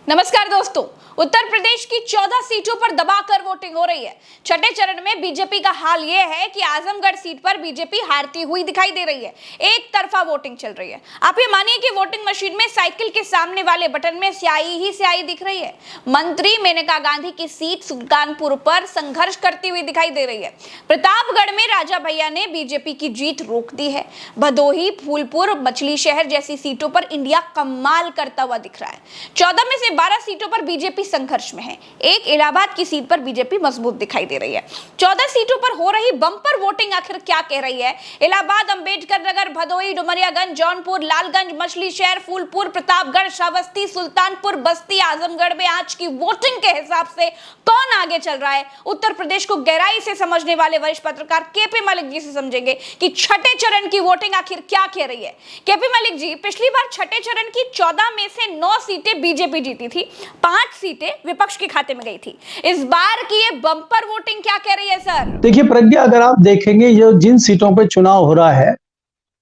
नमस्कार दोस्तों। उत्तर प्रदेश की 14 सीटों पर दबाकर वोटिंग हो रही है। छठे चरण में बीजेपी का हाल यह है कि आजमगढ़ सीट पर बीजेपी हारती हुई दिखाई दे रही है। एक तरफा वोटिंग चल रही है। आप ये मानिए कि वोटिंग मशीन में साइकिल के सामने वाले बटन में स्याही ही स्याही दिख रही है। मंत्री मेनका गांधी की सीट सुल्तानपुर पर संघर्ष करती हुई दिखाई दे रही है। प्रतापगढ़ में राजा भैया ने बीजेपी की जीत रोक दी है। भदोही, फूलपुर, मछली शहर जैसी सीटों पर इंडिया कमाल करता हुआ दिख रहा है। 14 में से 12 सीटों पर बीजेपी संघर्ष में है। एक इलाहाबाद की सीट पर बीजेपी मजबूत दिखाई दे रही है। 14 सीटों पर हो रही बंपर वोटिंग आखिर क्या कह रही है? इलाहाबाद, अंबेडकर नगर, भदोही, डुमरियागंज, जौनपुर, लालगंज, मछली शहर, फूलपुर, प्रतापगढ़, श्रावस्ती, सुल्तानपुर, बस्ती, आजमगढ़ में आज की वोटिंग के हिसाब से कौन आगे चल रहा है? उत्तर प्रदेश को गहराई से समझने वाले वरिष्ठ पत्रकार केपी मलिक जी से समझेंगे कि छठे चरण की वोटिंग आखिर क्या कह रही है। केपी मलिक जी, पिछली बार छठे चरण की 14 में से 9 सीटें बीजेपी जीती थी, 5 सीटें विपक्ष के खाते में गई थी। इस बार की ये बंपर वोटिंग क्या कह रही है सर? देखिए प्रज्ञा, अगर आप देखेंगे ये जिन सीटों पे चुनाव हो रहा है,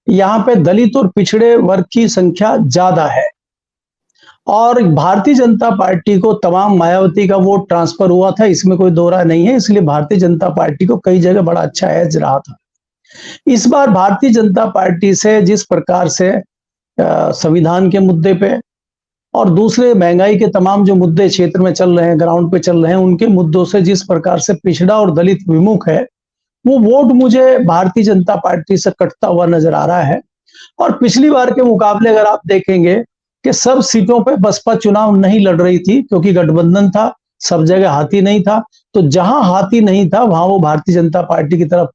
यहाँ पे दलित और पिछड़े वर्ग की संख्या ज्यादा है और भारतीय जनता पार्टी को तमाम मायावती का वोट ट्रांसफर हुआ था, इसमें कोई दो राय नहीं है। इसलिए भारतीय जनता पार्टी को कई जगह बड़ा अच्छा एज रहा था। इस बार भारतीय जनता पार्टी से जिस प्रकार से संविधान के मुद्दे पे और दूसरे महंगाई के तमाम जो मुद्दे क्षेत्र में चल रहे हैं, ग्राउंड पे चल रहे हैं, उनके मुद्दों से जिस प्रकार से पिछड़ा और दलित विमुख है, वो वोट मुझे भारतीय जनता पार्टी से कटता हुआ नजर आ रहा है। और पिछली बार के मुकाबले अगर आप देखेंगे कि सब सीटों पे बसपा चुनाव नहीं लड़ रही थी क्योंकि गठबंधन था, सब जगह हाथी नहीं था। तो जहां हाथी नहीं था वहां वो भारतीय जनता पार्टी की तरफ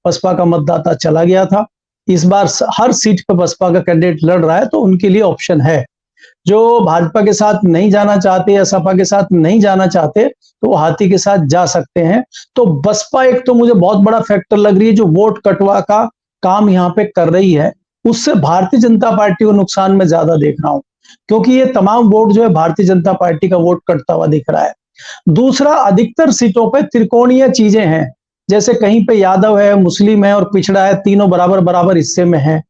बसपा का मतदाता चला गया था। इस बार हर सीट पर बसपा का कैंडिडेट लड़ रहा है, तो उनके लिए ऑप्शन है। जो भाजपा के साथ नहीं जाना चाहते या सपा के साथ नहीं जाना चाहते, तो वो हाथी के साथ जा सकते हैं। तो बसपा एक तो मुझे बहुत बड़ा फैक्टर लग रही है जो वोट कटवा का काम यहाँ पे कर रही है, उससे भारतीय जनता पार्टी को नुकसान में ज्यादा देख रहा हूं, क्योंकि ये तमाम वोट जो है भारतीय जनता पार्टी का वोट कटता हुआ दिख रहा है। दूसरा, अधिकतर सीटों पर त्रिकोणीय चीजें हैं, जैसे कहीं पे यादव है, मुस्लिम है और पिछड़ा है, तीनों बराबर बराबर हिस्से में है।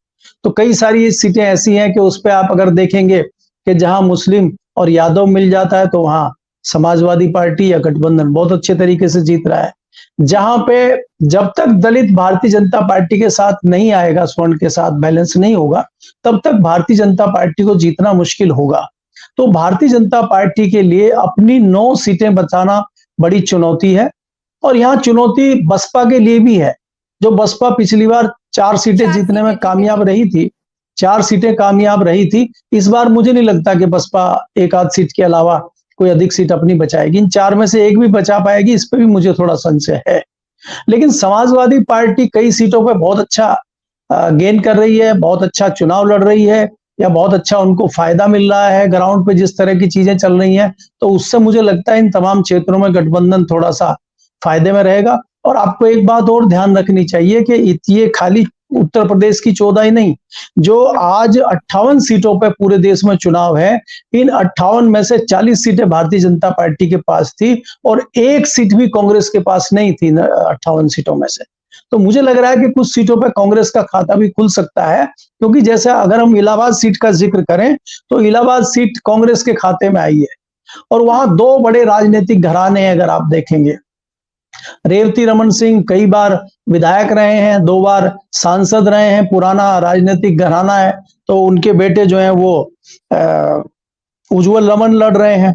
तो कई सारी सीटें ऐसी हैं कि उस पर आप अगर देखेंगे कि जहां मुस्लिम और यादव मिल जाता है तो वहां समाजवादी पार्टी या गठबंधन बहुत अच्छे तरीके से जीत रहा है। जहां पे जब तक दलित भारतीय जनता पार्टी के साथ नहीं आएगा, स्वर्ण के साथ बैलेंस नहीं होगा, तब तक भारतीय जनता पार्टी को जीतना मुश्किल होगा। तो भारतीय जनता पार्टी के लिए अपनी 9 सीटें बचाना बड़ी चुनौती है। और यहाँ चुनौती बसपा के लिए भी है। जो बसपा पिछली बार 4 सीटें जीतने में कामयाब रही थी, 4 सीटें कामयाब रही थी, इस बार मुझे नहीं लगता कि बसपा एक आध सीट के अलावा कोई अधिक सीट अपनी बचाएगी। इन 4 में से एक भी बचा पाएगी, इस पे भी मुझे थोड़ा संशय है। लेकिन समाजवादी पार्टी कई सीटों पे बहुत अच्छा गेन कर रही है, बहुत अच्छा चुनाव लड़ रही है, या बहुत अच्छा उनको फायदा मिल रहा है ग्राउंड पे जिस तरह की चीजें चल रही हैं। तो उससे मुझे लगता है इन तमाम क्षेत्रों में गठबंधन थोड़ा सा फायदे में रहेगा। और आपको एक बात और ध्यान रखनी चाहिए कि ये खाली उत्तर प्रदेश की 14 ही नहीं, जो आज 58 सीटों पर पूरे देश में चुनाव है, इन 58 में से 40 सीटें भारतीय जनता पार्टी के पास थी और एक सीट भी कांग्रेस के पास नहीं थी 58 सीटों में से। तो मुझे लग रहा है कि कुछ सीटों पर कांग्रेस का खाता भी खुल सकता है, क्योंकि जैसे अगर हम इलाहाबाद सीट का जिक्र करें तो इलाहाबाद सीट कांग्रेस के खाते में आई है और वहां 2 बड़े राजनीतिक घराने हैं। अगर आप देखेंगे, रेवती रमन सिंह कई बार विधायक रहे हैं, 2 बार सांसद रहे हैं, पुराना राजनीतिक घराना है। तो उनके बेटे जो हैं वो उज्जवल रमन लड़ रहे हैं।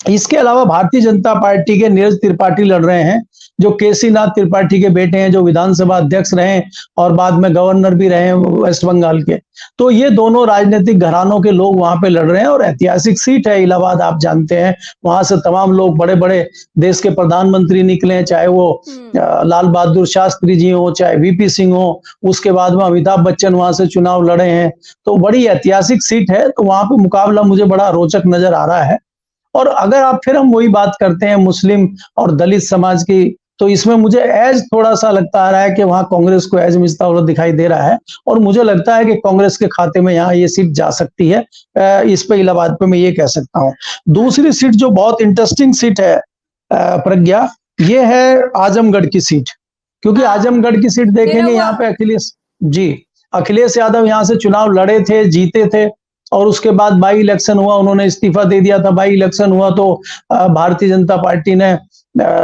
इसके अलावा भारतीय जनता पार्टी के नीरज त्रिपाठी लड़ रहे हैं, जो केसी नाथ त्रिपाठी के बेटे हैं, जो विधानसभा अध्यक्ष रहे और बाद में गवर्नर भी रहे वेस्ट बंगाल के। तो ये दोनों राजनीतिक घरानों के लोग वहां पे लड़ रहे हैं और ऐतिहासिक सीट है इलाहाबाद, आप जानते हैं। वहां से तमाम लोग, बड़े बड़े देश के प्रधानमंत्री निकले हैं, चाहे वो लाल बहादुर शास्त्री जी हो, चाहे वीपी सिंह हो, उसके बाद में अमिताभ बच्चन वहां से चुनाव लड़े हैं। तो बड़ी ऐतिहासिक सीट है, तो वहां पे मुकाबला मुझे बड़ा रोचक नजर आ रहा है। और अगर आप फिर हम वही बात करते हैं मुस्लिम और दलित समाज की, तो इसमें मुझे एज थोड़ा सा लगता आ रहा है कि वहां कांग्रेस को एज मिलता हुआ दिखाई दे रहा है और मुझे लगता है कि कांग्रेस के खाते में यहाँ ये सीट जा सकती है। इस पे इलाहाबाद पे मैं ये कह सकता हूँ। दूसरी सीट जो बहुत इंटरेस्टिंग सीट है प्रज्ञा, ये है आजमगढ़ की सीट। क्योंकि आजमगढ़ की सीट देखेंगे, यहाँ पे अखिलेश यादव यहाँ से चुनाव लड़े थे, जीते थे। और उसके बाद बाई इलेक्शन हुआ, उन्होंने इस्तीफा दे दिया था। बाई इलेक्शन हुआ तो भारतीय जनता पार्टी ने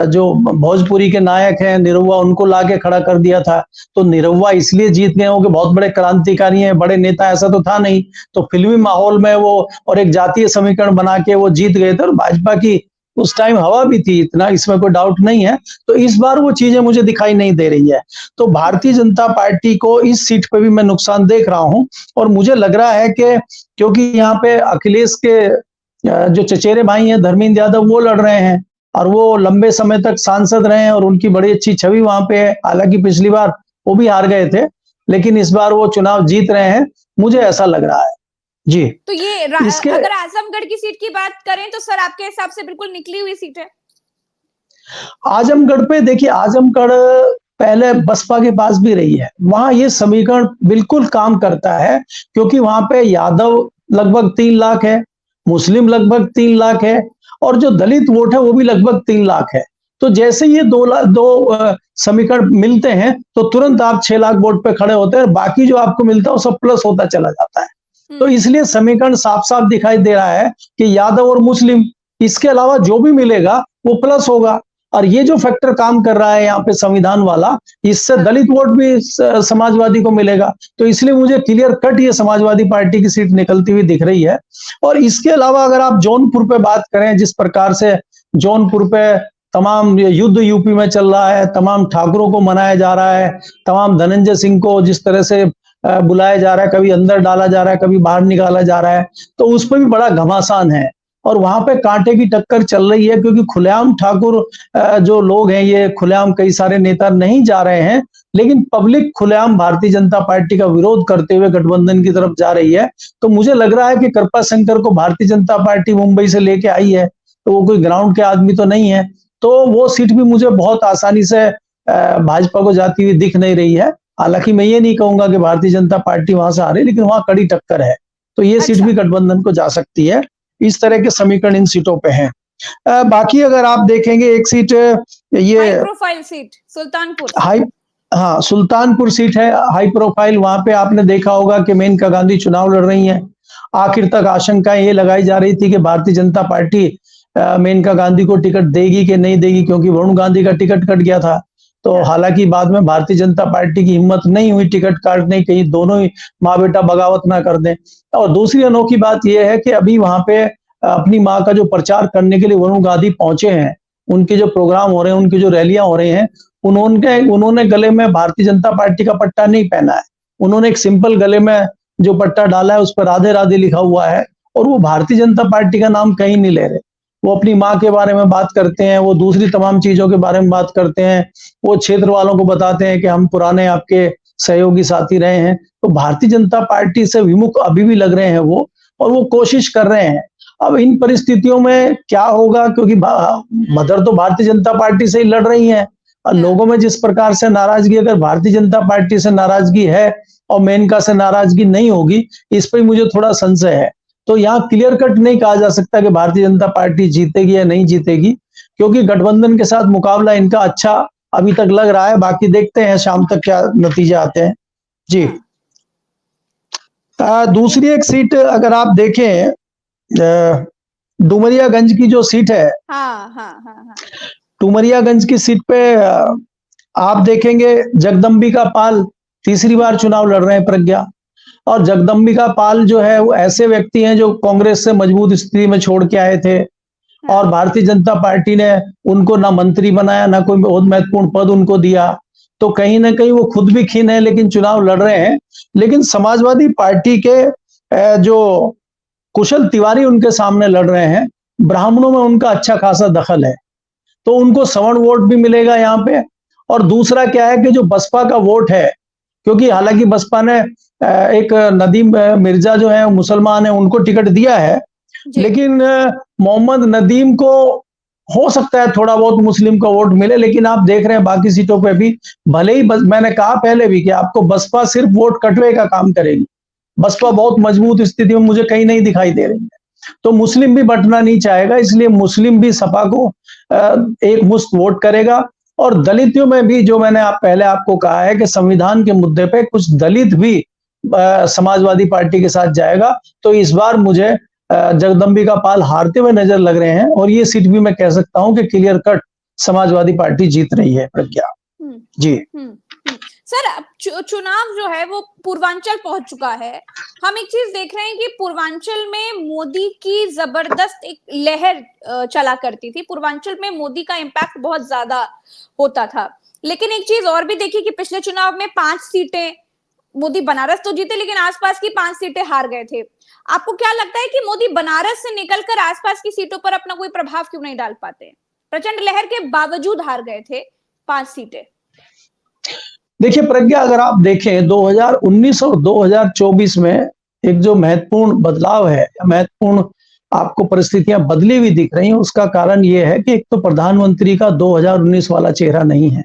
जो भोजपुरी के नायक हैं निरहुआ, उनको लाके खड़ा कर दिया था। तो निरहुआ इसलिए जीत गए हो कि बहुत बड़े क्रांतिकारी हैं, बड़े नेता, ऐसा तो था नहीं। तो फिल्मी माहौल में वो और एक जातीय समीकरण बना के वो जीत गए थे, और भाजपा की उस टाइम हवा भी थी, इतना इसमें कोई डाउट नहीं है। तो इस बार वो चीजें मुझे दिखाई नहीं दे रही है। तो भारतीय जनता पार्टी को इस सीट पे भी मैं नुकसान देख रहा हूं, और मुझे लग रहा है कि क्योंकि यहाँ पे अखिलेश के जो चचेरे भाई हैं धर्मेंद्र यादव, वो लड़ रहे हैं, और वो लंबे समय तक सांसद रहे हैं, और उनकी बड़ी अच्छी छवि वहां पे है। हालांकि पिछली बार वो भी हार गए थे, लेकिन इस बार वो चुनाव जीत रहे हैं, मुझे ऐसा लग रहा है जी। तो ये अगर आजमगढ़ की सीट की बात करें तो सर आपके हिसाब से बिल्कुल निकली हुई सीट है? आजमगढ़ पे देखिए, आजमगढ़ पहले बसपा के पास भी रही है, वहां ये समीकरण बिल्कुल काम करता है, क्योंकि वहां पे यादव लगभग 3 लाख है, मुस्लिम लगभग 3 लाख है, और जो दलित वोट है वो भी लगभग 3 लाख है। तो जैसे ये दो समीकरण मिलते हैं तो तुरंत आप 6 लाख वोट पे खड़े होते हैं, बाकी जो आपको मिलता है वो सब प्लस होता चला जाता है। तो इसलिए समीकरण साफ साफ दिखाई दे रहा है कि यादव और मुस्लिम, इसके अलावा जो भी मिलेगा वो प्लस होगा। और ये जो फैक्टर काम कर रहा है यहाँ पे संविधान वाला, इससे दलित वोट भी समाजवादी को मिलेगा। तो इसलिए मुझे क्लियर कट ये समाजवादी पार्टी की सीट निकलती हुई दिख रही है। और इसके अलावा अगर आप जौनपुर पे बात करें, जिस प्रकार से जौनपुर पे तमाम युद्ध यूपी में चल रहा है, तमाम ठाकुरों को मनाया जा रहा है, तमाम धनंजय सिंह को जिस तरह से बुलाया जा रहा है, कभी अंदर डाला जा रहा है, कभी बाहर निकाला जा रहा है, तो उस पर भी बड़ा घमासान है। और वहां पे कांटे की टक्कर चल रही है, क्योंकि खुलेआम ठाकुर जो लोग हैं, ये खुलेआम कई सारे नेता नहीं जा रहे हैं, लेकिन पब्लिक खुलेआम भारतीय जनता पार्टी का विरोध करते हुए गठबंधन की तरफ जा रही है। तो मुझे लग रहा है कि कृपा शंकर को भारतीय जनता पार्टी मुंबई से लेके आई है, तो वो कोई ग्राउंड के आदमी तो नहीं है, तो वो सीट भी मुझे बहुत आसानी से भाजपा को जाती हुई दिख नहीं रही है। हालांकि मैं ये नहीं कहूंगा कि भारतीय जनता पार्टी वहां से आ रही, लेकिन वहां कड़ी टक्कर है, तो ये सीट भी गठबंधन को जा सकती है। इस तरह के समीकरण इन सीटों पे हैं। बाकी अगर आप देखेंगे, एक सीट ये हाई प्रोफाइल सीट सुल्तानपुर, हाँ सुल्तानपुर सीट है हाई प्रोफाइल। वहां पे आपने देखा होगा कि मेनका गांधी चुनाव लड़ रही हैं। आखिर तक आशंका ये लगाई जा रही थी कि भारतीय जनता पार्टी मेनका गांधी को टिकट देगी कि नहीं देगी, क्योंकि वरुण गांधी का टिकट कट गया था। तो हालांकि बाद में भारतीय जनता पार्टी की हिम्मत नहीं हुई टिकट काटने की, कहीं दोनों ही माँ बेटा बगावत ना कर दें। और दूसरी अनोखी बात यह है कि अभी वहां पे अपनी माँ का जो प्रचार करने के लिए वरुण गांधी पहुंचे हैं, उनके जो प्रोग्राम हो रहे हैं, उनकी जो रैलियां हो रही हैं, उन्होंने गले में भारतीय जनता पार्टी का पट्टा नहीं पहना है। उन्होंने एक सिंपल गले में जो पट्टा डाला है उस पर राधे राधे लिखा हुआ है, और वो भारतीय जनता पार्टी का नाम कहीं नहीं ले रहे। वो अपनी माँ के बारे में बात करते हैं, वो दूसरी तमाम चीजों के बारे में बात करते हैं, वो क्षेत्र वालों को बताते हैं कि हम पुराने आपके सहयोगी साथी रहे हैं। तो भारतीय जनता पार्टी से विमुख अभी भी लग रहे हैं वो, और वो कोशिश कर रहे हैं। अब इन परिस्थितियों में क्या होगा, क्योंकि मदर तो भारतीय जनता पार्टी से ही लड़ रही हैं, और लोगों में जिस प्रकार से नाराजगी, अगर भारतीय जनता पार्टी से नाराजगी है और मेनका से नाराजगी नहीं होगी, इस पर मुझे थोड़ा संशय है। तो यहाँ क्लियर कट नहीं कहा जा सकता कि भारतीय जनता पार्टी जीतेगी या नहीं जीतेगी, क्योंकि गठबंधन के साथ मुकाबला इनका अच्छा अभी तक लग रहा है। बाकी देखते हैं शाम तक क्या नतीजे आते हैं जी। दूसरी एक सीट अगर आप देखें, डुमरियागंज की जो सीट है, डुमरियागंज की सीट पे आप देखेंगे जगदम्बिका पाल तीसरी बार चुनाव लड़ रहे हैं प्रज्ञा। और जगदम्बिका पाल जो है वो ऐसे व्यक्ति हैं जो कांग्रेस से मजबूत स्थिति में छोड़ के आए थे, और भारतीय जनता पार्टी ने उनको ना मंत्री बनाया, ना कोई बहुत महत्वपूर्ण पद उनको दिया। तो कहीं ना कहीं वो खुद भी खीन है, लेकिन चुनाव लड़ रहे हैं। लेकिन समाजवादी पार्टी के जो कुशल तिवारी उनके सामने लड़ रहे हैं, ब्राह्मणों में उनका अच्छा खासा दखल है, तो उनको सवर्ण वोट भी मिलेगा यहाँ पे। और दूसरा क्या है कि जो बसपा का वोट है, क्योंकि हालांकि बसपा ने एक नदीम मिर्जा जो है मुसलमान है, उनको टिकट दिया है, लेकिन मोहम्मद नदीम को हो सकता है थोड़ा बहुत मुस्लिम का वोट मिले। लेकिन आप देख रहे हैं बाकी सीटों पे भी, भले ही मैंने कहा पहले भी कि आपको बसपा सिर्फ वोट कटवे का काम करेगी, बसपा बहुत मजबूत स्थिति में मुझे कहीं नहीं दिखाई दे रही है। तो मुस्लिम भी बंटना नहीं चाहेगा, इसलिए मुस्लिम भी सपा को एक मुश्त वोट करेगा। और दलितों में भी, जो मैंने पहले आपको कहा है कि संविधान के मुद्दे पे कुछ दलित भी समाजवादी पार्टी के साथ जाएगा। तो इस बार मुझे जगदम्बिका पाल हारते हुए नजर लग रहे हैं और ये सीट भी मैं कह सकता हूं कि क्लियर कट समाजवादी पार्टी जीत रही है प्रज्ञा जी। सर अब चुनाव जो है वो पूर्वांचल पहुंच चुका है। हम एक चीज देख रहे हैं कि पूर्वांचल में मोदी की जबरदस्त एक लहर चला करती थी। पूर्वांचल में मोदी का इम्पैक्ट बहुत ज्यादा होता था। लेकिन एक चीज और भी देखी कि पिछले चुनाव में 5 सीटें मोदी बनारस तो जीते लेकिन आसपास की 5 सीटें हार गए थे। आपको क्या लगता है कि मोदी बनारस से निकलकर आसपास की सीटों पर अपना कोई प्रभाव क्यों नहीं डाल पाते? प्रचंड लहर के बावजूद हार गए थे 5 सीटें। देखिए प्रज्ञा, अगर आप देखें 2019 और 2024 में एक जो महत्वपूर्ण बदलाव है, महत्वपूर्ण आपको परिस्थितियां बदली हुई दिख रही हैं, उसका कारण ये है कि एक तो प्रधानमंत्री का 2019 वाला चेहरा नहीं है।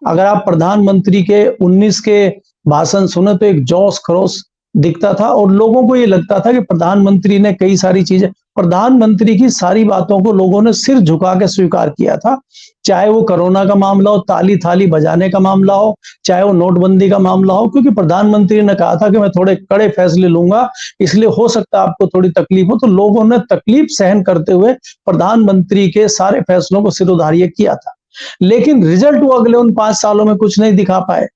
अगर आप प्रधानमंत्री के 19 के भाषण सुने तो एक जोश खरोश दिखता था और लोगों को ये लगता था कि प्रधानमंत्री ने कई सारी चीजें, प्रधानमंत्री की सारी बातों को लोगों ने सिर झुका के स्वीकार किया था। चाहे वो कोरोना का मामला हो, ताली थाली बजाने का मामला हो, चाहे वो नोटबंदी का मामला हो, क्योंकि प्रधानमंत्री ने कहा था कि मैं थोड़े कड़े फैसले लूंगा, इसलिए हो सकता है आपको थोड़ी तकलीफ हो। तो लोगों ने तकलीफ सहन करते हुए प्रधानमंत्री के सारे फैसलों को सिरोधार्य किया था। लेकिन रिजल्ट वो अगले उन 5 सालों में कुछ नहीं दिखा पाए।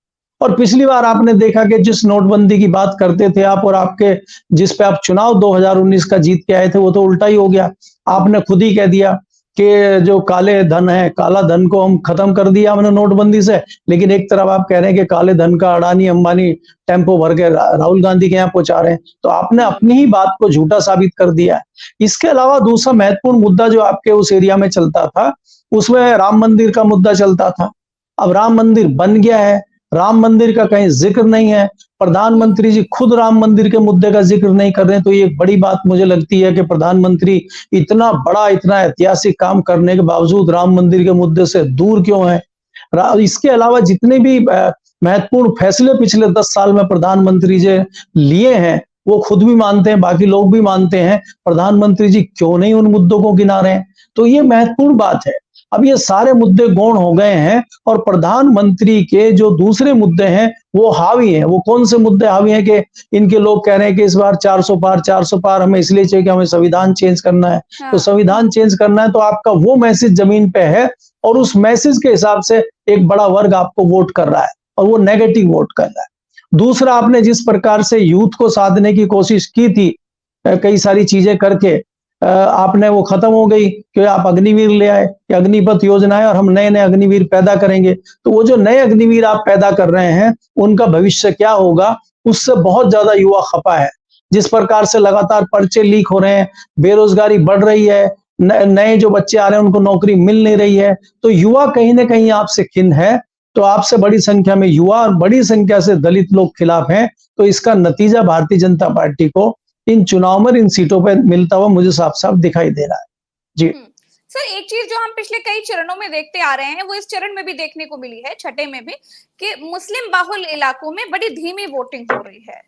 और पिछली बार आपने देखा कि जिस नोटबंदी की बात करते थे आप और आपके जिस पे आप चुनाव 2019 का जीत के आए थे, वो तो उल्टा ही हो गया। आपने खुद ही कह दिया कि जो काले धन है, काला धन को हम खत्म कर दिया हमने नोटबंदी से। लेकिन एक तरफ आप कह रहे हैं कि काले धन का अडानी अंबानी टेम्पो भर के राहुल गांधी के यहाँ पहुंचा रहे हैं। तो आपने अपनी ही बात को झूठा साबित कर दिया है। इसके अलावा दूसरा महत्वपूर्ण मुद्दा जो आपके उस एरिया में चलता था, उसमें राम मंदिर का मुद्दा चलता था। अब राम मंदिर बन गया है, राम मंदिर का कहीं जिक्र नहीं है। प्रधानमंत्री जी खुद राम मंदिर के मुद्दे का जिक्र नहीं कर रहे हैं। तो ये एक बड़ी बात मुझे लगती है कि प्रधानमंत्री इतना बड़ा, इतना ऐतिहासिक काम करने के बावजूद राम मंदिर के मुद्दे से दूर क्यों है। इसके अलावा जितने भी महत्वपूर्ण फैसले पिछले 10 साल में प्रधानमंत्री जी लिए हैं, वो खुद भी मानते हैं, बाकी लोग भी मानते हैं। प्रधानमंत्री जी क्यों नहीं उन मुद्दों को गिना रहे हैं? तो ये महत्वपूर्ण बात है। अब ये सारे मुद्दे गौण हो गए हैं और प्रधानमंत्री के जो दूसरे मुद्दे हैं वो हावी हैं। वो कौन से मुद्दे हावी हैं कि इनके लोग कह रहे हैं कि इस बार 400 पार हमें इसलिए चाहिए कि हमें संविधान चेंज करना है। तो संविधान चेंज करना है तो आपका वो मैसेज जमीन पे है और उस मैसेज के हिसाब से एक बड़ा वर्ग आपको वोट कर रहा है और वो नेगेटिव वोट कर रहा है। दूसरा, आपने जिस प्रकार से यूथ को साधने की कोशिश की थी कई सारी चीजें करके, आपने वो खत्म हो गई कि आप अग्निवीर ले आए कि अग्निपथ योजना है और हम नए नए अग्निवीर पैदा करेंगे। तो वो जो नए अग्निवीर आप पैदा कर रहे हैं उनका भविष्य क्या होगा, उससे बहुत ज्यादा युवा खपा है। जिस प्रकार से लगातार पर्चे लीक हो रहे हैं, बेरोजगारी बढ़ रही है, नए जो बच्चे आ रहे हैं उनको नौकरी मिल नहीं रही है। तो युवा कहीं ना कहीं आपसे खिन्न है। तो आपसे बड़ी संख्या में युवा और बड़ी संख्या से दलित लोग खिलाफ हैं। तो इसका नतीजा भारतीय जनता पार्टी को इन चुनाव में इन सीटों पर मिलता हुआ मुझे साफ साफ दिखाई दे रहा है जी। सर, एक चीज जो हम पिछले कई चरणों में देखते आ रहे हैं वो इस चरण में भी देखने को मिली है, छठे में भी, कि मुस्लिम बाहुल इलाकों में बड़ी धीमी वोटिंग हो रही है।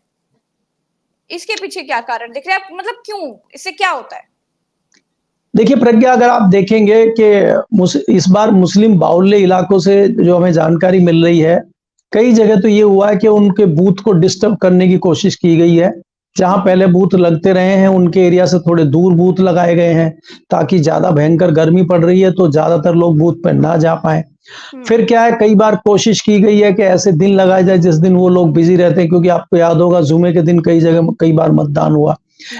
इसके पीछे क्या कारण दिख रहा है? मतलब क्यों, इससे क्या होता है? देखिए प्रज्ञा, अगर आप देखेंगे कि इस बार मुस्लिम बाहुल्य इलाकों से जो हमें जानकारी मिल रही है, कई जगह तो ये हुआ है कि उनके बूथ को डिस्टर्ब करने की कोशिश की गई है। जहां पहले बूथ लगते रहे हैं उनके एरिया से थोड़े दूर बूथ लगाए गए हैं ताकि ज्यादा भयंकर गर्मी पड़ रही है तो ज्यादातर लोग बूथ पर ना जा पाए। फिर क्या है, कई बार कोशिश की गई है कि ऐसे दिन लगाए जाए जिस दिन वो लोग बिजी रहते हैं, क्योंकि आपको याद होगा जुमे के दिन कई जगह कई बार मतदान हुआ।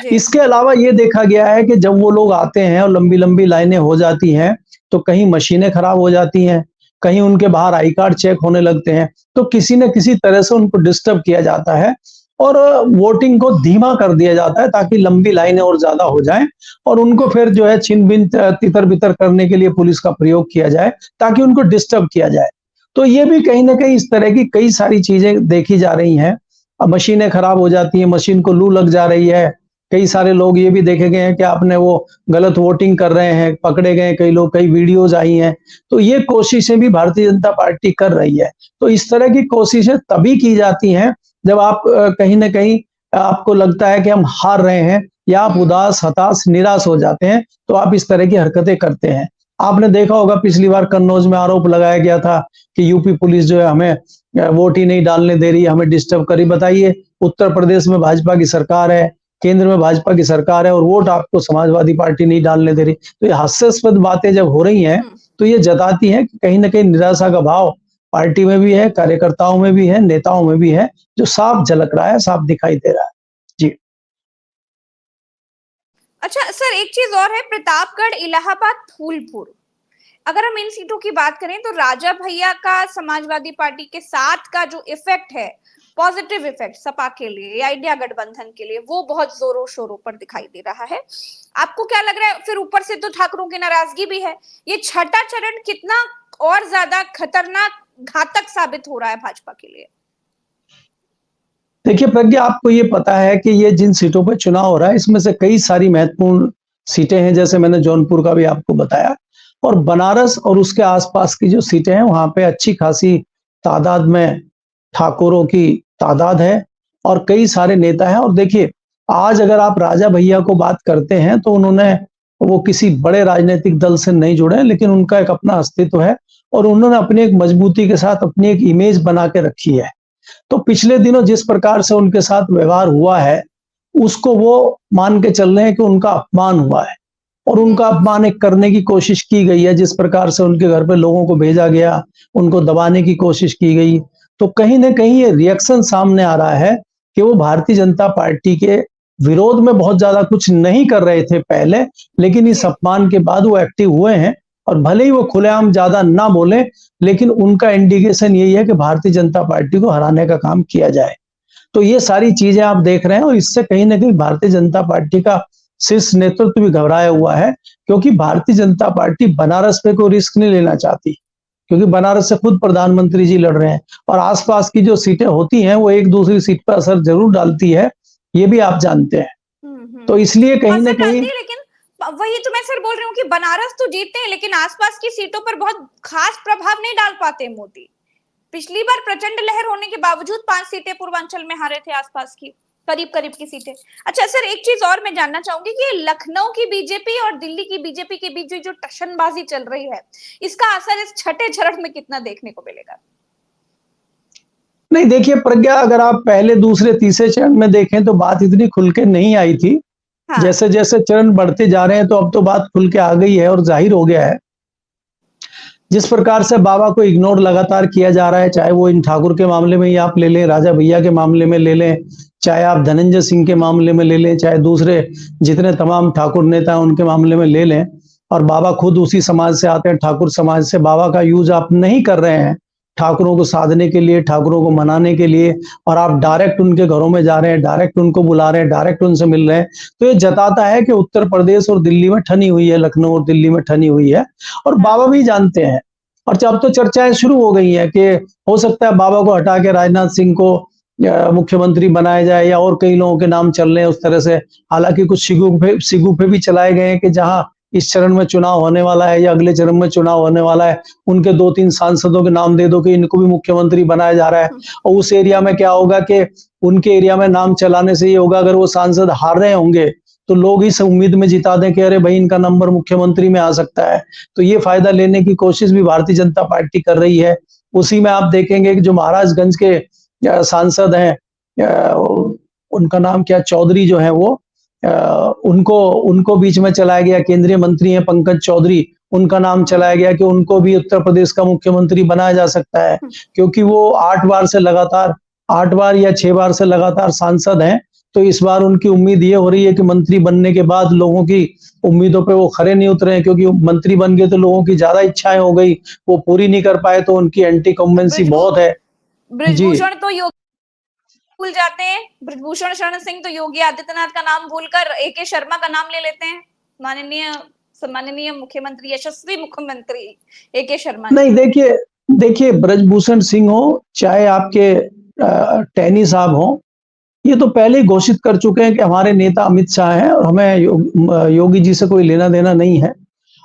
इसके अलावा ये देखा गया है कि जब वो लोग आते हैं और लंबी लंबी लाइनें हो जाती हैं तो कहीं मशीनें खराब हो जाती हैं, कहीं उनके बाहर आई कार्ड चेक होने लगते हैं। तो किसी न किसी तरह से उनको डिस्टर्ब किया जाता है और वोटिंग को धीमा कर दिया जाता है ताकि लंबी लाइनें और ज्यादा हो जाएं और उनको फिर जो है छिन बिन तितर बितर करने के लिए पुलिस का प्रयोग किया जाए ताकि उनको डिस्टर्ब किया जाए। तो ये भी कहीं ना कहीं इस तरह की कई सारी चीजें देखी जा रही हैं। अब मशीनें खराब हो जाती हैं, मशीन को लू लग जा रही है। कई सारे लोग ये भी देखे गए हैं कि आपने वो गलत वोटिंग कर रहे हैं, पकड़े गए कई लोग, कई वीडियोज आई हैं। तो ये कोशिशें भी भारतीय जनता पार्टी कर रही है। तो इस तरह की कोशिशें तभी की जाती हैं जब आप कहीं ना कहीं आपको लगता है कि हम हार रहे हैं या आप उदास, हताश, निराश हो जाते हैं तो आप इस तरह की हरकतें करते हैं। आपने देखा होगा पिछली बार कन्नौज में आरोप लगाया गया था कि यूपी पुलिस जो है हमें वोट ही नहीं डालने दे रही है, हमें डिस्टर्ब करी। बताइए उत्तर प्रदेश में भाजपा की सरकार है, केंद्र में भाजपा की सरकार है और वोट आपको समाजवादी पार्टी नहीं डालने दे रही। तो ये हास्यास्पद बातें जब हो रही हैं, तो ये जताती है कि कहीं ना कहीं निराशा का भाव पार्टी में भी है, कार्यकर्ताओं में भी है, नेताओं में भी है, जो साफ झलक रहा है, साफ दिखाई दे रहा है। जी। अच्छा सर, एक चीज और है, प्रतापगढ़, इलाहाबाद, फूलपुर, अगर हम इन सीटों की बात करें तो राजा भैया का समाजवादी पार्टी के साथ का जो इफेक्ट है, पॉजिटिव इफेक्ट सपा के लिए या इंडिया गठबंधन के लिए, वो बहुत जोरों शोरों पर दिखाई दे रहा है। आपको क्या लग रहा है? फिर ऊपर से तो ठाकुरों की नाराजगी भी है। ये छठा चरण कितना और ज्यादा खतरनाक, घातक साबित हो रहा है भाजपा के लिए? देखिए प्रज्ञा, आपको ये पता है कि ये जिन सीटों पर चुनाव हो रहा है, इसमें से कई सारी महत्वपूर्ण सीटें हैं, जैसे मैंने जौनपुर का भी आपको बताया, और बनारस और उसके आसपास की जो सीटें हैं वहां पे अच्छी खासी तादाद में ठाकुरों की तादाद है और कई सारे नेता हैं। और देखिए, आज अगर आप राजा भैया को बात करते हैं तो उन्होंने, वो किसी बड़े राजनीतिक दल से नहीं जुड़े, लेकिन उनका एक अपना अस्तित्व है और उन्होंने अपनी एक मजबूती के साथ अपनी एक इमेज बना के रखी है। तो पिछले दिनों जिस प्रकार से उनके साथ व्यवहार हुआ है, उसको वो मान के चल रहे हैं कि उनका अपमान हुआ है और उनका अपमान एक करने की कोशिश की गई है। जिस प्रकार से उनके घर पे लोगों को भेजा गया, उनको दबाने की कोशिश की गई, तो कहीं ना कहीं ये रिएक्शन सामने आ रहा है कि वो भारतीय जनता पार्टी के विरोध में बहुत ज्यादा कुछ नहीं कर रहे थे पहले, लेकिन इस अपमान के बाद वो एक्टिव हुए हैं। और भले ही वो खुलेआम ज्यादा ना बोले, लेकिन उनका इंडिकेशन यही है कि भारतीय जनता पार्टी को हराने का काम किया जाए। तो ये सारी चीजें आप देख रहे हैं और इससे कहीं ना कहीं भारतीय जनता पार्टी का शीर्ष नेतृत्व भी घबराया हुआ है, क्योंकि भारतीय जनता पार्टी बनारस पे कोई रिस्क नहीं लेना चाहती, क्योंकि बनारस से खुद प्रधानमंत्री जी लड़ रहे हैं और आसपास की जो सीटें होती हैं वो एक दूसरी सीट पर असर जरूर डालती है, ये भी आप जानते हैं। तो इसलिए कहीं ना कहीं, लेकिन वही तो मैं सर बोल रही हूँ कि बनारस तो जीतते हैं, लेकिन आसपास की सीटों पर बहुत खास प्रभाव नहीं डाल पाते मोदी। पिछली बार प्रचंड लहर होने के बावजूद 5 सीटें पूर्वांचल में हारे थे, आसपास की करीब करीब की सीटें। अच्छा सर, एक चीज और मैं जानना चाहूंगी कि लखनऊ की बीजेपी और दिल्ली की बीजेपी के बीच जो टशनबाजी चल रही है, इसका असर इस छठे चरण में कितना देखने को मिलेगा? नहीं देखिए प्रज्ञा, अगर आप पहले, दूसरे, तीसरे चरण में देखें तो बात इतनी खुल के नहीं आई थी। हाँ। जैसे जैसे चरण बढ़ते जा रहे हैं तो अब तो बात खुल के आ गई है और जाहिर हो गया है। जिस प्रकार से बाबा को इग्नोर लगातार किया जा रहा है, चाहे वो इन ठाकुर के मामले में ही आप ले लें, राजा भैया के मामले में ले लें, चाहे आप धनंजय सिंह के मामले में ले लें, चाहे दूसरे जितने तमाम ठाकुर नेता हैं उनके मामले में ले लें, और बाबा खुद उसी समाज से आते हैं, ठाकुर समाज से। बाबा का यूज आप नहीं कर रहे हैं ठाकुरों को साधने के लिए, ठाकुरों को मनाने के लिए, और आप डायरेक्ट उनके घरों में जा रहे हैं, डायरेक्ट उनको बुला रहे हैं, डायरेक्ट उनसे मिल रहे हैं। तो ये जताता है कि उत्तर प्रदेश और दिल्ली में ठनी हुई है, लखनऊ और दिल्ली में ठनी हुई है, और बाबा भी जानते हैं। और अब तो चर्चाएं शुरू हो गई हैं कि हो सकता है बाबा को हटा के राजनाथ सिंह को मुख्यमंत्री बनाया जाए, या और कई लोगों के नाम चल रहे हैं उस तरह से। हालांकि कुछ सिगुफे भी चलाए गए हैं कि जहां इस चरण में चुनाव होने वाला है या अगले चरण में चुनाव होने वाला है, उनके 2-3 सांसदों के नाम दे दो कि इनको भी मुख्यमंत्री बनाया जा रहा है। और उस एरिया में क्या होगा कि उनके एरिया में नाम चलाने से ये होगा, अगर वो सांसद हार रहे होंगे तो लोग इस उम्मीद में जिता दें कि अरे भाई इनका नंबर मुख्यमंत्री में आ सकता है। तो ये फायदा लेने की कोशिश भी भारतीय जनता पार्टी कर रही है। उसी में आप देखेंगे कि जो महाराजगंज के सांसद हैं, उनका नाम क्या, चौधरी जो है वो, उनको बीच में चलाया गया। केंद्रीय मंत्री हैं पंकज चौधरी, उनका नाम चलाया गया कि उनको भी उत्तर प्रदेश का मुख्यमंत्री बनाया जा सकता है, क्योंकि वो 8 बार या 6 बार से लगातार सांसद हैं। तो इस बार उनकी उम्मीद ये हो रही है कि मंत्री बनने के बाद लोगों की उम्मीदों पे वो खरे नहीं उतरे हैं, क्योंकि मंत्री बन गए तो लोगों की ज्यादा इच्छाएं हो गई, वो पूरी नहीं कर पाए, तो उनकी एंटी कॉम्बेंसी बहुत है। ब्रिजभूषण तो भूल जाते हैं, ब्रिजभूषण शरण सिंह तो योगी आदित्यनाथ का नाम भूलकर AK शर्मा का नाम ले लेते हैं। माननीय मुख्यमंत्री, यशस्वी मुख्यमंत्री AK शर्मा। नहीं, देखिए ब्रिजभूषण सिंह हो चाहे आपके टैनी साहब हो, ये तो पहले ही घोषित कर चुके हैं कि हमारे नेता अमित शाह हैं और हमें योगी जी से कोई लेना देना नहीं है।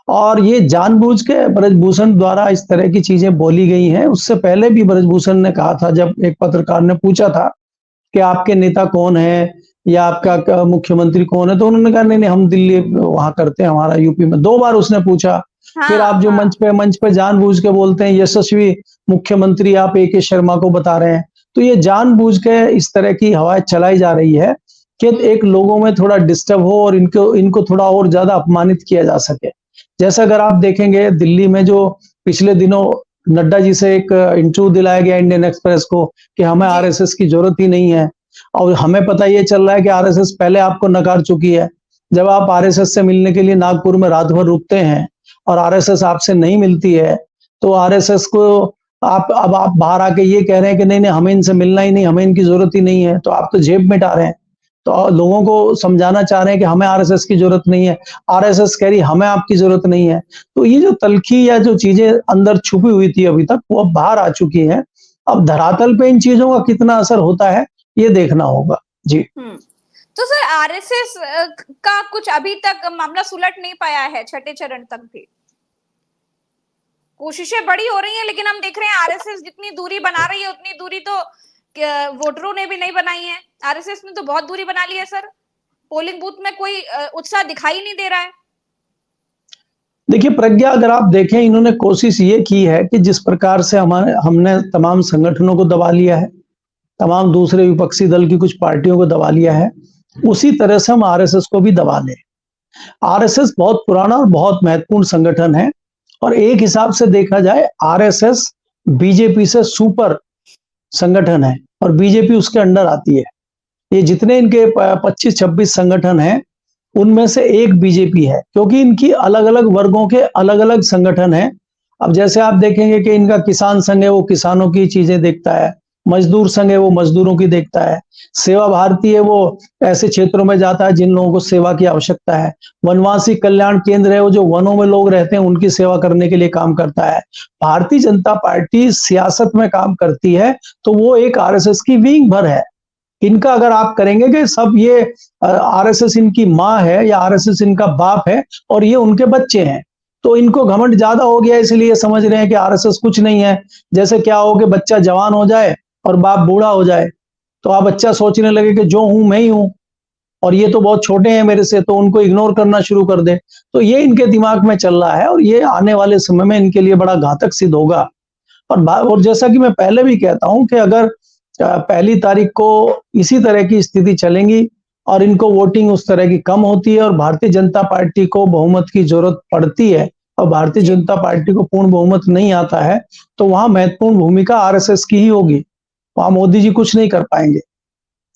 और ये जानबूझ के ब्रिजभूषण द्वारा इस तरह की चीजें बोली गई हैं। उससे पहले भी ब्रिजभूषण ने कहा था, जब एक पत्रकार ने पूछा था कि आपके नेता कौन है या आपका मुख्यमंत्री कौन है, तो उन्होंने कहा नहीं हम दिल्ली वहां करते हैं, हमारा यूपी में। 2 बार उसने पूछा। फिर आप जो मंच पे जानबूझ के बोलते हैं यशस्वी मुख्यमंत्री, आप AK शर्मा को बता रहे हैं। तो ये जानबूझ के इस तरह की हवाएं चलाई जा रही है कि एक लोगों में थोड़ा डिस्टर्ब हो और इनको इनको थोड़ा और ज्यादा अपमानित किया जा सके। जैसा अगर आप देखेंगे दिल्ली में जो पिछले दिनों नड्डा जी से एक इंटरव्यू दिलाया गया इंडियन एक्सप्रेस को कि हमें जी। आरएसएस की जरूरत ही नहीं है, और हमें पता ये चल रहा है कि आरएसएस पहले आपको नकार चुकी है। जब आप आरएसएस से मिलने के लिए नागपुर में रात भर रुकते हैं और आरएसएस आपसे नहीं मिलती है, तो आरएसएस को आप बाहर आके ये कह रहे हैं कि नहीं नहीं हमें इनसे मिलना ही नहीं, हमें इनकी जरूरत ही नहीं है, तो आप तो जेब में डाल रहे हैं। तो लोगों को समझाना चाह रहे हैं कि हमें आरएसएस की जरूरत नहीं है, आरएसएस कह रही हमें आपकी जरूरत नहीं है। तो ये जो तल्खी या जो चीजें अंदर छुपी हुई थी अभी तक, वो अब बाहर आ चुकी हैं। अब धरातल पे इन चीजों का कितना असर होता है ये देखना होगा। जी। तो सर आरएसएस का कुछ अभी तक मामला सुलट नहीं पाया है, छठे चरण तक भी कोशिशें बड़ी हो रही हैं, लेकिन हम देख रहे हैं आरएसएस जितनी दूरी बना रही है उतनी दूरी तो वोटरों ने भी नहीं बनाई है। आरएसएस ने तो बहुत दूरी बना ली है सर, पोलिंग बूथ में कोई उत्साह दिखाई नहीं दे रहा है। देखिए प्रज्ञा, अगर आप देखें इन्होंने कोशिश ये की है कि जिस प्रकार से हमने तमाम संगठनों को दबा लिया है, तमाम दूसरे विपक्षी दल की कुछ पार्टियों को दबा लिया है, उसी तरह से हम आरएसएस को भी दबा लें। आरएसएस बहुत पुराना और बहुत महत्वपूर्ण संगठन है, और एक हिसाब से देखा जाए आरएसएस बीजेपी से सुपर संगठन है और बीजेपी उसके अंडर आती है। ये जितने इनके 25-26 संगठन हैं उनमें से एक बीजेपी है, क्योंकि इनकी अलग अलग वर्गों के अलग अलग संगठन हैं। अब जैसे आप देखेंगे कि इनका किसान संघ है, वो किसानों की चीजें देखता है, मजदूर संघ है वो मजदूरों की देखता है, सेवा भारती है वो ऐसे क्षेत्रों में जाता है जिन लोगों को सेवा की आवश्यकता है, वनवासी कल्याण केंद्र है वो जो वनों में लोग रहते हैं उनकी सेवा करने के लिए काम करता है। भारतीय जनता पार्टी सियासत में काम करती है तो वो एक आरएसएस की विंग भर है। इनका अगर आप करेंगे कि सब ये आरएसएस इनकी माँ है या आरएसएस इनका बाप है और ये उनके बच्चे हैं, तो इनको घमंड ज्यादा हो गया, इसलिए समझ रहे हैं कि आरएसएस कुछ नहीं है। जैसे क्या हो कि बच्चा जवान हो जाए और बाप बूढ़ा हो जाए, तो आप बच्चा सोचने लगे कि जो हूं मैं ही हूं और ये तो बहुत छोटे हैं मेरे से, तो उनको इग्नोर करना शुरू कर दे। तो ये इनके दिमाग में चल रहा है और ये आने वाले समय में इनके लिए बड़ा घातक सिद्ध होगा। और जैसा कि मैं पहले भी कहता हूं कि अगर पहली तारीख को इसी तरह की स्थिति चलेंगी और इनको वोटिंग उस तरह की कम होती है और भारतीय जनता पार्टी को बहुमत की जरूरत पड़ती है और भारतीय जनता पार्टी को पूर्ण बहुमत नहीं आता है, तो वहां महत्वपूर्ण भूमिका आरएसएस की ही होगी। वहां मोदी जी कुछ नहीं कर पाएंगे,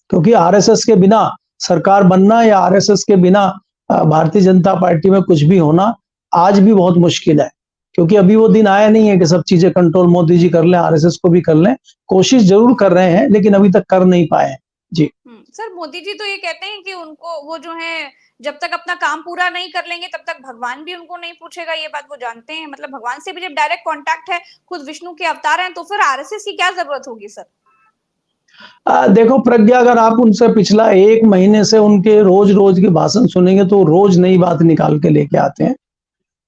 क्योंकि आरएसएस के बिना सरकार बनना या आरएसएस के बिना भारतीय जनता पार्टी में कुछ भी होना आज भी बहुत मुश्किल है, क्योंकि अभी वो दिन आया नहीं है कि सब चीजें कंट्रोल मोदी जी कर लें, आरएसएस को भी कर लें। कोशिश जरूर कर रहे हैं लेकिन अभी तक कर नहीं पाए। जी सर, मोदी जी तो ये कहते हैं कि उनको वो जो है जब तक अपना काम पूरा नहीं कर लेंगे तब तक भगवान भी उनको नहीं पूछेगा, ये बात वो जानते हैं। मतलब भगवान से भी जब डायरेक्ट कांटेक्ट है, खुद विष्णु के अवतार हैं, तो फिर आरएसएस की क्या जरूरत होगी सर? देखो प्रज्ञा, अगर आप उनसे पिछला 1 महीने से उनके रोज रोज के भाषण सुनेंगे तो रोज नई बात निकाल के लेके आते हैं।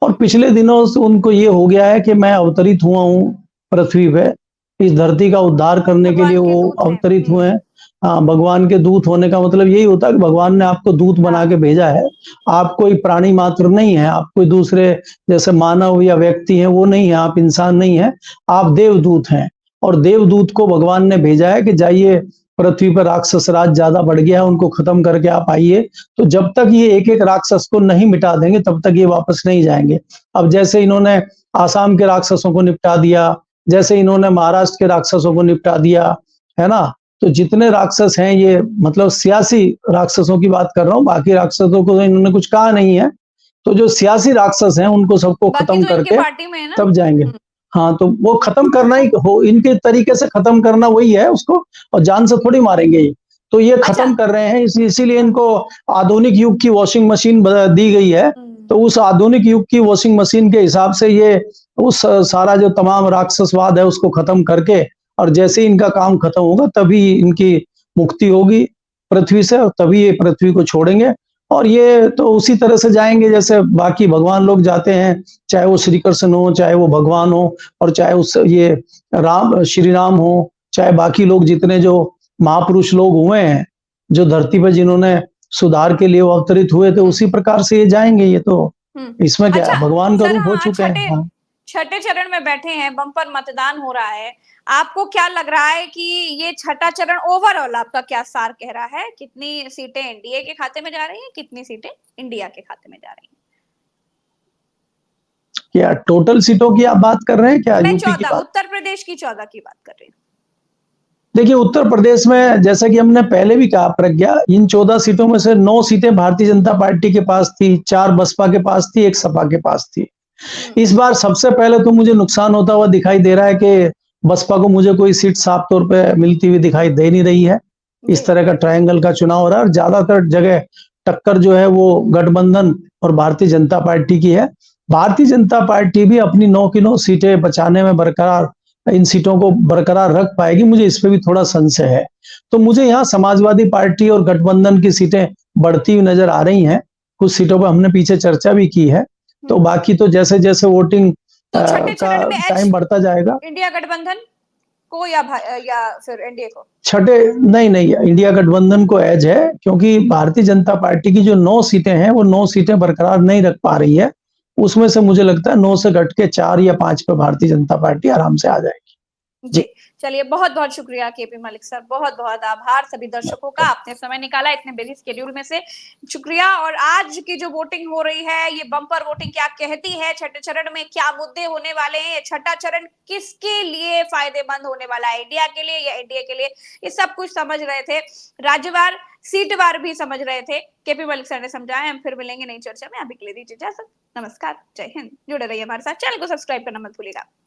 और पिछले दिनों से उनको ये हो गया है कि मैं अवतरित हुआ हूँ पृथ्वी पे, इस धरती का उद्धार करने के लिए वो अवतरित हुए हैं। हाँ, भगवान के दूत होने का मतलब यही होता है कि भगवान ने आपको दूत बना के भेजा है। आप कोई प्राणी मात्र नहीं है, आप कोई दूसरे जैसे मानव या व्यक्ति हैं वो नहीं है, आप इंसान नहीं है, आप देवदूत हैं। और देवदूत को भगवान ने भेजा है कि जाइए पृथ्वी पर राक्षस राज ज्यादा बढ़ गया है, उनको खत्म करके आप आइए। तो जब तक ये एक एक राक्षस को नहीं मिटा देंगे तब तक ये वापस नहीं जाएंगे। अब जैसे इन्होंने आसाम के राक्षसों को निपटा दिया, जैसे इन्होंने महाराष्ट्र के राक्षसों को निपटा दिया, है ना। तो जितने राक्षस हैं ये मतलब सियासी राक्षसों की बात कर रहा हूँ, बाकी राक्षसों को इन्होंने कुछ कहा नहीं है। तो जो सियासी राक्षस हैं उनको सबको खत्म करके तब जाएंगे। हाँ, तो वो खत्म करना ही हो, इनके तरीके से खत्म करना वही है उसको, और जान से थोड़ी मारेंगे ये। तो ये खत्म कर रहे हैं, इसीलिए इनको आधुनिक युग की वॉशिंग मशीन दी गई है। तो उस आधुनिक युग की वॉशिंग मशीन के हिसाब से ये उस सारा जो तमाम राक्षसवाद है उसको खत्म करके, और जैसे इनका काम खत्म होगा तभी इनकी मुक्ति होगी पृथ्वी से, और तभी ये पृथ्वी को छोड़ेंगे। और ये तो उसी तरह से जाएंगे जैसे बाकी भगवान लोग जाते हैं, चाहे वो श्री कृष्ण हो, चाहे वो भगवान हो, और चाहे उस ये श्री राम हो, चाहे बाकी लोग जितने जो महापुरुष लोग हुए हैं जो धरती पर जिन्होंने सुधार के लिए अवतरित हुए थे, उसी प्रकार से ये जाएंगे। ये तो इसमें क्या है, भगवान का रूप हो चुके हैं। छठे चरण में बैठे हैं, बम्पर मतदान हो रहा है, आपको क्या लग रहा है कि ये छठा चरण ओवरऑल आपका क्या सार कह रहा है? कितनी सीटें एनडीए के खाते में जा रही हैं, कितनी सीटें इंडिया के खाते में जा रही हैं? क्या टोटल सीटों की आप बात कर रहे हैं, क्या मैं यूपी की 14, बात? उत्तर प्रदेश की 14 की बात कर रही हूँ। देखिए, उत्तर प्रदेश में जैसा कि हमने पहले भी कहा प्रज्ञा, इन 14 सीटों में से 9 सीटें भारतीय जनता पार्टी के पास थी, 4 बसपा के पास थी, 1 सपा के पास थी। इस बार सबसे पहले तो मुझे नुकसान होता हुआ दिखाई दे रहा है कि बसपा को मुझे कोई सीट साफ तौर पे मिलती हुई दिखाई दे नहीं रही है। इस जी। तरह का ट्रायंगल का चुनाव हो रहा है और ज्यादातर जगह टक्कर जो है वो गठबंधन और भारतीय जनता पार्टी की है। भारतीय जनता पार्टी भी अपनी 9 की 9 सीटें बचाने में बरकरार, इन सीटों को बरकरार रख पाएगी, मुझे इस पे भी थोड़ा संशय है। तो मुझे यहाँ समाजवादी पार्टी और गठबंधन की सीटें बढ़ती हुई नजर आ रही हैं। कुछ सीटों पर हमने पीछे चर्चा भी की है। तो बाकी तो जैसे जैसे वोटिंग तो छठे का चरण में टाइम बढ़ता जाएगा, इंडिया गठबंधन को या फिर एनडीए को? छठे नहीं नहीं इंडिया गठबंधन को एज है, क्योंकि भारतीय जनता पार्टी की जो 9 सीटें हैं वो 9 सीटें बरकरार नहीं रख पा रही है। उसमें से मुझे लगता है 9 से घट के 4 या 5 पे भारतीय जनता पार्टी आराम से आ जाएगी। जी, चलिए बहुत बहुत शुक्रिया केपी मलिक सर, बहुत बहुत आभार सभी दर्शकों का, आपने समय निकाला इतने बिजी शेड्यूल में से, शुक्रिया। और आज की जो वोटिंग हो रही है, ये बम्पर वोटिंग क्या कहती है, छठे चरण में क्या मुद्दे होने वाले हैं, ये छठा चरण किसके लिए फायदेमंद होने वाला है, इंडिया के लिए या एनडीए के लिए, ये सब कुछ समझ रहे थे, राज्यवार सीटवार भी समझ रहे थे, केपी मलिक सर ने समझाया। हम फिर मिलेंगे नई चर्चा में, अभी के लिए दीजिए इजाजत, नमस्कार, जय हिंद। जुड़े रहिए हमारे साथ, चैनल को सब्सक्राइब करना मत भूलिएगा।